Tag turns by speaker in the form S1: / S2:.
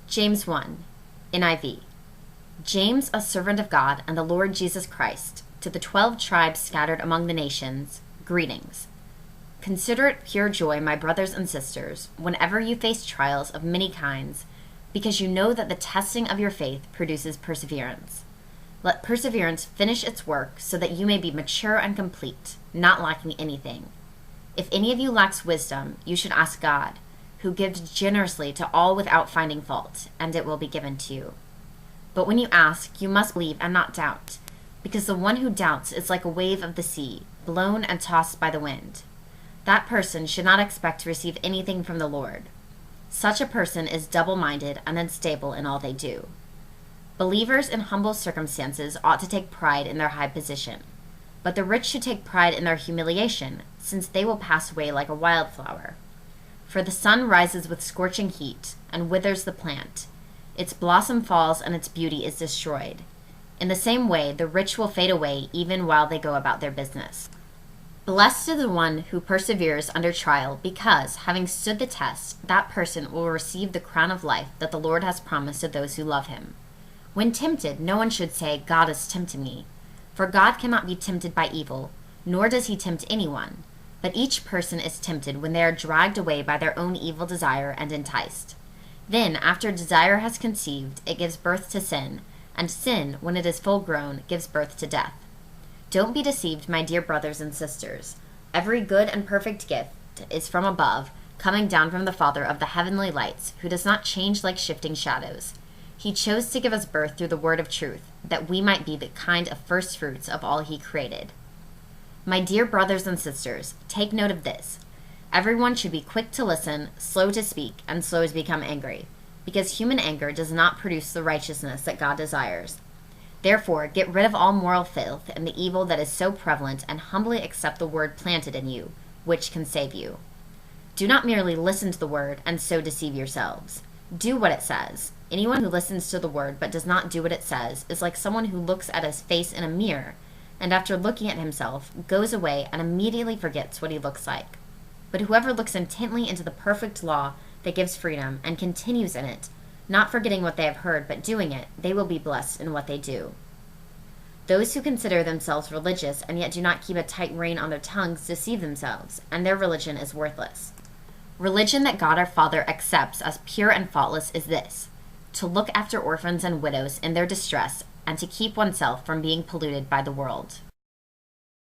S1: James 1, NIV. James, a servant of God and the Lord Jesus Christ, to the 12 tribes scattered among the nations, greetings. Consider it pure joy, my brothers and sisters, whenever you face trials of many kinds, because you know that the testing of your faith produces perseverance. Let perseverance finish its work so that you may be mature and complete, not lacking anything. If any of you lacks wisdom, you should ask God, who gives generously to all without finding fault, and it will be given to you. But when you ask, you must believe and not doubt, because the one who doubts is like a wave of the sea, blown and tossed by the wind. That person should not expect to receive anything from the Lord. Such a person is double-minded and unstable in all they do. Believers in humble circumstances ought to take pride in their high position, but the rich should take pride in their humiliation, since they will pass away like a wildflower. For the sun rises with scorching heat and withers the plant. Its blossom falls and its beauty is destroyed. In the same way, the rich will fade away even while they go about their business. Blessed is the one who perseveres under trial, because, having stood the test, that person will receive the crown of life that the Lord has promised to those who love him. When tempted, no one should say, God is tempting me. For God cannot be tempted by evil, nor does he tempt anyone. But each person is tempted when they are dragged away by their own evil desire and enticed. Then, after desire has conceived, it gives birth to sin, and sin, when it is full grown, gives birth to death. Don't be deceived, my dear brothers and sisters. Every good and perfect gift is from above, coming down from the Father of the heavenly lights, who does not change like shifting shadows. He chose to give us birth through the word of truth, that we might be the kind of first fruits of all he created. My dear brothers and sisters, take note of this. Everyone should be quick to listen, slow to speak, and slow to become angry, because human anger does not produce the righteousness that God desires. Therefore, get rid of all moral filth and the evil that is so prevalent, and humbly accept the word planted in you, which can save you. Do not merely listen to the word and so deceive yourselves. Do what it says. Anyone who listens to the word but does not do what it says is like someone who looks at his face in a mirror, and after looking at himself, goes away and immediately forgets what he looks like. But whoever looks intently into the perfect law that gives freedom and continues in it, not forgetting what they have heard but doing it, they will be blessed in what they do. Those who consider themselves religious and yet do not keep a tight rein on their tongues deceive themselves, and their religion is worthless. Religion that God our Father accepts as pure and faultless is this: to look after orphans and widows in their distress, and to keep oneself from being polluted by the world.